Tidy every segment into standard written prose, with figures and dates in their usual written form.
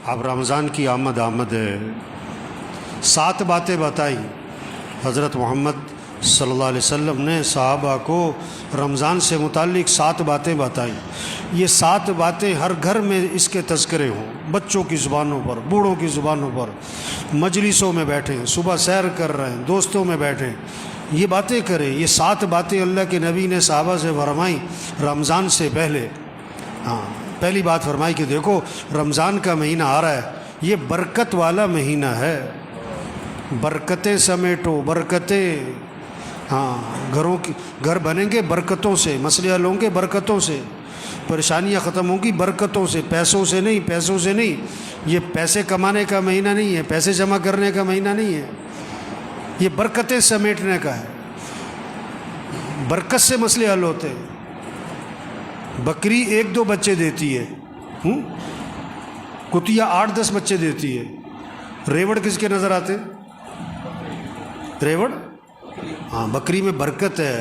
اب رمضان کی آمد ہے، 7 باتیں بتائی حضرت محمد صلی اللہ علیہ وسلم نے صحابہ کو رمضان سے متعلق 7 باتیں بتائیں۔ یہ 7 باتیں ہر گھر میں اس کے تذکرے ہوں، بچوں کی زبانوں پر، بوڑھوں کی زبانوں پر، مجلسوں میں بیٹھیں، صبح سیر کر رہے ہیں، دوستوں میں بیٹھیں، یہ باتیں کریں۔ یہ 7 باتیں اللہ کے نبی نے صحابہ سے فرمائیں رمضان سے پہلے۔ پہلی بات فرمائی کہ دیکھو رمضان کا مہینہ آ رہا ہے، یہ برکت والا مہینہ ہے، برکتیں سمیٹو، برکتیں، گھر بنیں گے برکتوں سے، مسئلے حل ہوں گے برکتوں سے، پریشانیاں ختم ہوں گی برکتوں سے، پیسوں سے نہیں۔ یہ پیسے کمانے کا مہینہ نہیں ہے، پیسے جمع کرنے کا مہینہ نہیں ہے، یہ برکتیں سمیٹنے کا ہے۔ برکت سے مسئلے حل ہوتے ہیں۔ بکری 1-2 بچے دیتی ہے، کتیا 8-10 بچے دیتی ہے۔ ریوڑ کس کے نظر آتے؟ ریوڑ؟ بکری میں برکت ہے،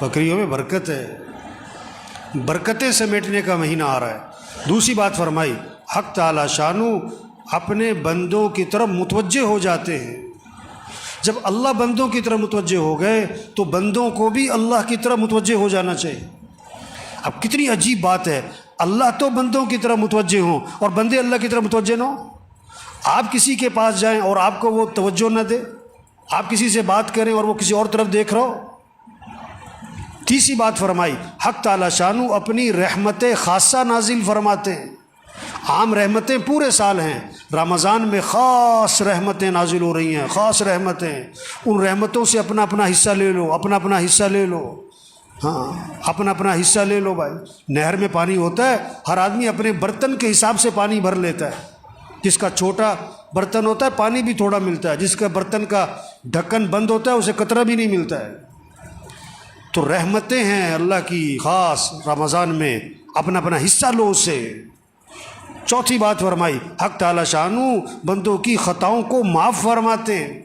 بکریوں میں برکت ہے، برکتیں سمیٹنے کا مہینہ آ رہا ہے۔ دوسری بات فرمائی حق تعالی شانو اپنے بندوں کی طرف متوجہ ہو جاتے ہیں۔ جب اللہ بندوں کی طرف متوجہ ہو گئے تو بندوں کو بھی اللہ کی طرف متوجہ ہو جانا چاہیے۔ اب کتنی عجیب بات ہے، اللہ تو بندوں کی طرف متوجہ ہوں اور بندے اللہ کی طرف متوجہ نہ ہوں۔ آپ کسی کے پاس جائیں اور آپ کو وہ توجہ نہ دے، آپ کسی سے بات کریں اور وہ کسی اور طرف دیکھ رہا ہو۔ تیسری بات فرمائی حق تعالی شانو اپنی رحمت خاصہ نازل فرماتے ہیں۔ عام رحمتیں پورے سال ہیں، رمضان میں خاص رحمتیں نازل ہو رہی ہیں، خاص رحمتیں۔ ان رحمتوں سے اپنا اپنا حصہ لے لو، اپنا اپنا حصہ لے لو، اپنا اپنا حصہ لے لو بھائی۔ نہر میں پانی ہوتا ہے، ہر آدمی اپنے برتن کے حساب سے پانی بھر لیتا ہے۔ جس کا چھوٹا برتن ہوتا ہے پانی بھی تھوڑا ملتا ہے، جس کا برتن کا ڈھکن بند ہوتا ہے اسے قطرہ بھی نہیں ملتا ہے۔ تو رحمتیں ہیں اللہ کی خاص رمضان میں، اپنا اپنا حصہ لو اس سے۔ چوتھی بات فرمائی حق تعالی شانو بندوں کی خطاؤں کو معاف فرماتے ہیں۔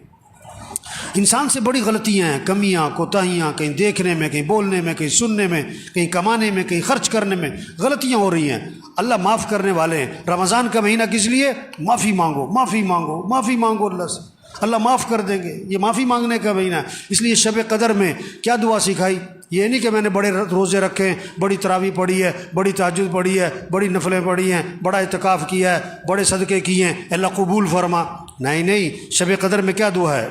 انسان سے بڑی غلطیاں ہیں، کمیاں، کوتاہیاں، کہیں دیکھنے میں، کہیں بولنے میں، کہیں سننے میں، کہیں کمانے میں، کہیں خرچ کرنے میں غلطیاں ہو رہی ہیں۔ اللہ معاف کرنے والے ہیں۔ رمضان کا مہینہ کس لیے؟ معافی مانگو، معافی مانگو، معافی مانگو اللہ سے، اللہ معاف کر دیں گے۔ یہ معافی مانگنے کا مہینہ ہے۔ اس لیے شب قدر میں کیا دعا سکھائی؟ یہ نہیں کہ میں نے بڑے روزے رکھے ہیں، بڑی تراویح پڑھی ہے، بڑی تہجد پڑھی ہے، بڑی نفلیں پڑھی ہیں، بڑا اعتکاف کیا ہے، بڑے صدقے کیے ہیں، اللہ قبول فرما۔ نہیں، شب قدر میں کیا دعا ہے؟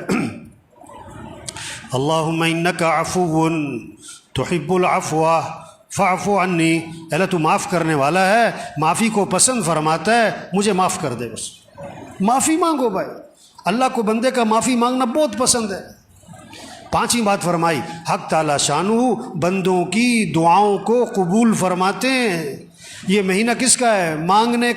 اللہم انک عفو تحب العفو فاعف عنی، اللہ تو معاف کرنے والا ہے، معافی کو پسند فرماتا ہے، مجھے معاف کر دے۔ بس معافی مانگو بھائی، اللہ کو بندے کا معافی مانگنا بہت پسند ہے۔ پانچویں بات فرمائی حق تعالی شانو بندوں کی دعاؤں کو قبول فرماتے ہیں۔ یہ مہینہ کس کا ہے؟ مانگنے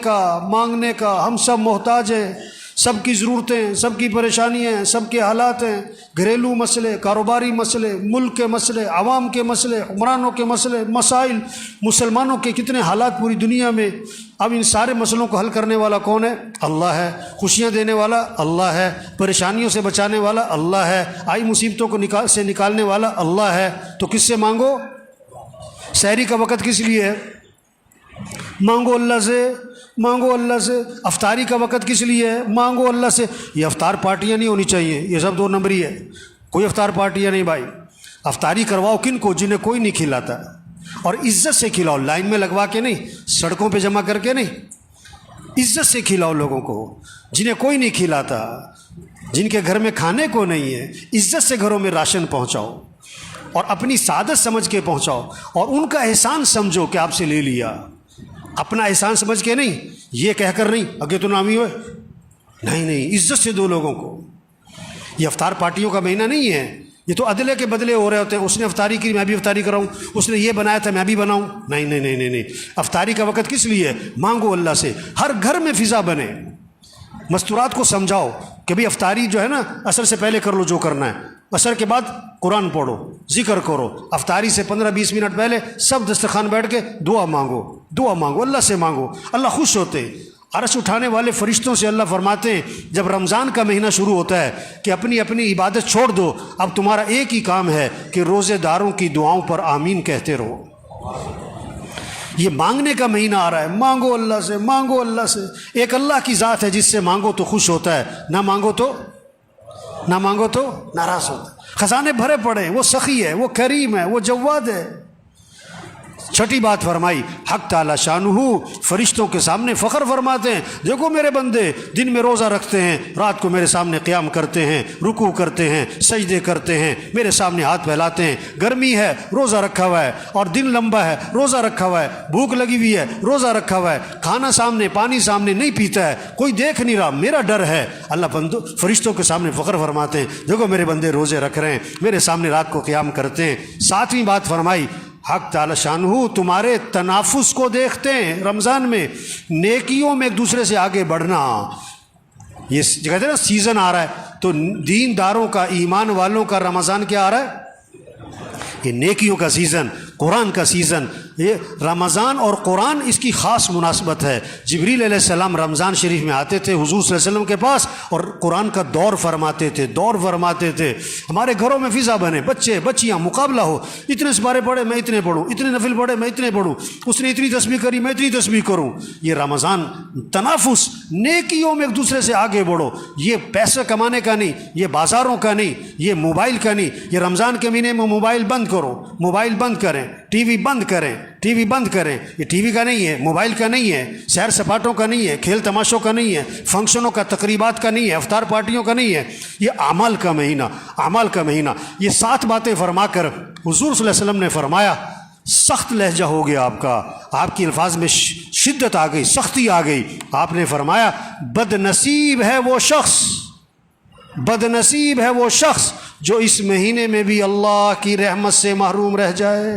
کا۔ ہم سب محتاج ہیں، سب کی ضرورتیں، سب کی پریشانیاں ہیں، سب کے حالات ہیں، گھریلو مسئلے، کاروباری مسئلے، ملک کے مسئلے، عوام کے مسئلے، حکمرانوں کے مسئلے، مسائل، مسلمانوں کے کتنے حالات پوری دنیا میں۔ اب ان سارے مسئلوں کو حل کرنے والا کون ہے؟ اللہ ہے۔ خوشیاں دینے والا اللہ ہے، پریشانیوں سے بچانے والا اللہ ہے، آئی مصیبتوں کو نکالنے والا اللہ ہے۔ تو کس سے مانگو؟ سحری کا وقت کس لیے ہے؟ مانگو اللہ سے، مانگو اللہ سے۔ افطاری کا وقت کس لیے ہے؟ مانگو اللہ سے۔ یہ افطار پارٹیاں نہیں ہونی چاہیے، یہ سب 2 نمبری ہے، کوئی افطار پارٹیاں نہیں بھائی۔ افطاری کرواؤ کن کو؟ جنہیں کوئی نہیں کھلاتا، اور عزت سے کھلاؤ، لائن میں لگوا کے نہیں، سڑکوں پہ جمع کر کے نہیں، عزت سے کھلاؤ لوگوں کو۔ جنہیں کوئی نہیں کھلاتا، جن کے گھر میں کھانے کو نہیں ہے، عزت سے گھروں میں راشن پہنچاؤ، اور اپنی سعادت سمجھ کے پہنچاؤ، اور ان کا احسان سمجھو کہ آپ سے لے لیا، اپنا احسان سمجھ کے نہیں، یہ کہہ کر نہیں اگے تو نامی ہوئے، نہیں، عزت سے دو لوگوں کو۔ یہ افطار پارٹیوں کا مہینہ نہیں ہے، یہ تو عدلے کے بدلے ہو رہے ہوتے ہیں۔ اس نے افطاری کی میں بھی افطاری کراؤں، اس نے یہ بنایا تھا میں بھی بناؤں، نہیں۔ افطاری کا وقت کس لیے؟ مانگو اللہ سے، ہر گھر میں فضا بنے۔ مستورات کو سمجھاؤ کہ بھئی افطاری جو ہے نا عصر سے پہلے کر لو جو کرنا ہے، عصر کے بعد قرآن پڑھو، ذکر کرو، افطاری سے 15-20 منٹ پہلے سب دسترخوان بیٹھ کے دعا مانگو، اللہ سے مانگو، اللہ خوش ہوتے۔ عرش اٹھانے والے فرشتوں سے اللہ فرماتے ہیں جب رمضان کا مہینہ شروع ہوتا ہے کہ اپنی اپنی عبادت چھوڑ دو، اب تمہارا ایک ہی کام ہے کہ روزے داروں کی دعاؤں پر آمین کہتے رہو۔ یہ مانگنے کا مہینہ آ رہا ہے، مانگو اللہ سے، مانگو اللہ سے۔ ایک اللہ کی ذات ہے جس سے مانگو تو خوش ہوتا ہے، نہ مانگو تو ناراض ہوتا ہے۔ خزانے بھرے پڑے ہیں، وہ سخی ہے، وہ کریم ہے، وہ جواد ہے۔ چھٹی بات فرمائی، حق تعالی شانہ فرشتوں کے سامنے فخر فرماتے ہیں، دیکھو میرے بندے دن میں روزہ رکھتے ہیں، رات کو میرے سامنے قیام کرتے ہیں، رکوع کرتے ہیں، سجدے کرتے ہیں، میرے سامنے ہاتھ پھیلاتے ہیں۔ گرمی ہے روزہ رکھا ہوا ہے، اور دن لمبا ہے روزہ رکھا ہوا ہے، بھوک لگی ہوئی ہے روزہ رکھا ہوا ہے، کھانا سامنے پانی سامنے نہیں پیتا ہے، کوئی دیکھ نہیں رہا، میرا ڈر ہے۔ اللہ بندوں فرشتوں کے سامنے فخر فرماتے ہیں، دیکھو میرے بندے روزے رکھ رہے ہیں، میرے سامنے رات کو قیام کرتے ہیں۔ ساتویں بات فرمائی، حق تعالی شانہ تمہارے تنافس کو دیکھتے ہیں رمضان میں، نیکیوں میں ایک دوسرے سے آگے بڑھنا۔ یہ کہتے ہیں نا سیزن آ رہا ہے، تو دین داروں کا، ایمان والوں کا رمضان کیا آ رہا ہے؟ یہ نیکیوں کا سیزن، قرآن کا سیزن۔ یہ رمضان اور قرآن اس کی خاص مناسبت ہے۔ جبریل علیہ السلام رمضان شریف میں آتے تھے حضور صلی اللہ علیہ وسلم کے پاس، اور قرآن کا دور فرماتے تھے۔ ہمارے گھروں میں فضا بنے، بچے بچیاں مقابلہ ہو، اتنے سپارے پڑھے میں اتنے پڑھوں، اتنے نفل پڑھے میں اتنے پڑھوں، اس نے اتنی تسبیح کری میں اتنی تسبیح کروں۔ یہ رمضان تنافس، نیکیوں میں ایک دوسرے سے آگے بڑھو۔ یہ پیسے کمانے کا نہیں، یہ بازاروں کا نہیں، یہ موبائل کا نہیں۔ یہ رمضان کے مہینے میں موبائل بند کرو، موبائل بند کریں، ٹی وی بند کریں، ٹی وی بند کریں۔ یہ ٹی وی کا نہیں ہے، موبائل کا نہیں ہے، سیر سپاٹوں کا نہیں ہے، کھیل تماشوں کا نہیں ہے، فنکشنوں کا، تقریبات کا نہیں ہے، افطار پارٹیوں کا نہیں ہے۔ یہ اعمال کا مہینہ۔ یہ 7 باتیں فرما کر حضور صلی اللہ علیہ وسلم نے فرمایا، سخت لہجہ ہو گیا آپ کا، آپ کی الفاظ میں شدت آ گئی، سختی آ گئی۔ آپ نے فرمایا، بد نصیب ہے وہ شخص جو اس مہینے میں بھی اللہ کی رحمت سے محروم رہ جائے۔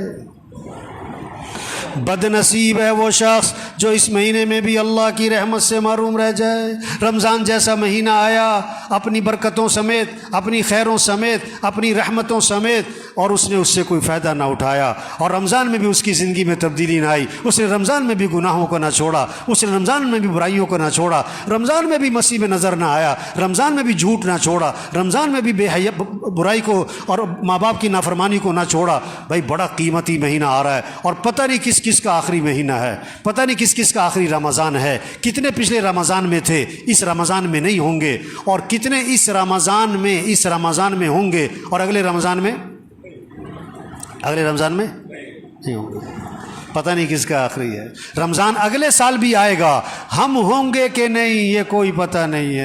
بد نصیب ہے وہ شخص جو اس مہینے میں بھی اللہ کی رحمت سے محروم رہ جائے۔ رمضان جیسا مہینہ آیا اپنی برکتوں سمیت، اپنی خیروں سمیت، اپنی رحمتوں سمیت، اور اس نے اس سے کوئی فائدہ نہ اٹھایا، اور رمضان میں بھی اس کی زندگی میں تبدیلی نہ آئی۔ اس نے رمضان میں بھی گناہوں کو نہ چھوڑا، اس نے رمضان میں بھی برائیوں کو نہ چھوڑا، رمضان میں بھی مسیح میں نظر نہ آیا، رمضان میں بھی جھوٹ نہ چھوڑا، رمضان میں بھی بے حیا برائی کو اور ماں باپ کی نافرمانی کو نہ چھوڑا۔ بھائی بڑا قیمتی مہینہ آ رہا ہے، اور پتہ نہیں کس کا آخری مہینہ ہے، پتہ نہیں کس کا آخری رمضان ہے۔ کتنے پچھلے رمضان میں تھے، اس رمضان میں نہیں ہوں گے، اور کتنے اس رمضان میں ہوں گے، اور اگلے رمضان میں نہیں ہوں گے۔ پتہ نہیں کس کا آخری ہے۔ رمضان اگلے سال بھی آئے گا، ہم ہوں گے کہ نہیں یہ کوئی پتہ نہیں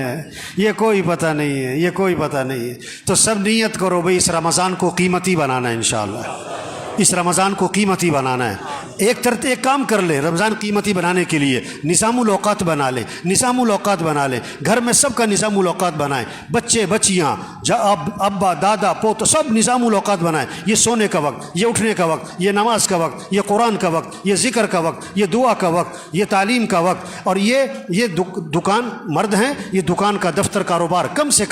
ہے۔ تو سب نیت کرو بھئی اس رمضان کو قیمتی بنانا ہے، انشاءاللہ اس رمضان کو قیمتی بنانا ہے۔ ایک کام کر لے رمضان قیمتی بنانے کے لیے، نظام الاوقات بنا لے، گھر میں سب کا نظام الاوقات بنائیں، بچے بچیاں، ابا دادا پوت، سب نظام الاوقات بنائیں۔ یہ سونے کا وقت، یہ اٹھنے کا وقت، یہ نماز کا وقت، یہ قرآن کا وقت، یہ ذکر کا وقت، یہ دعا کا وقت، یہ تعلیم کا وقت، اور یہ دکان مرد ہیں، یہ دکان کا دفتر کاروبار کم سے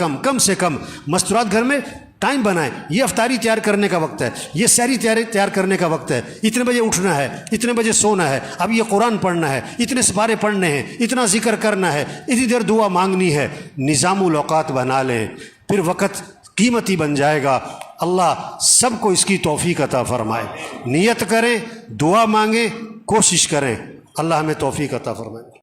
کم مستورات گھر میں ٹائم بنائیں۔ یہ افطاری تیار کرنے کا وقت ہے، یہ سحری تیار کرنے کا وقت ہے، اتنے بجے اٹھنا ہے، اتنے بجے سونا ہے، اب یہ قرآن پڑھنا ہے، اتنے سپارے پڑھنے ہیں، اتنا ذکر کرنا ہے، اتنی دیر دعا مانگنی ہے۔ نظام الاوقات بنا لیں، پھر وقت قیمتی بن جائے گا۔ اللہ سب کو اس کی توفیق عطا فرمائے۔ نیت کریں، دعا مانگیں، کوشش کریں، اللہ ہمیں توفیق عطا فرمائے۔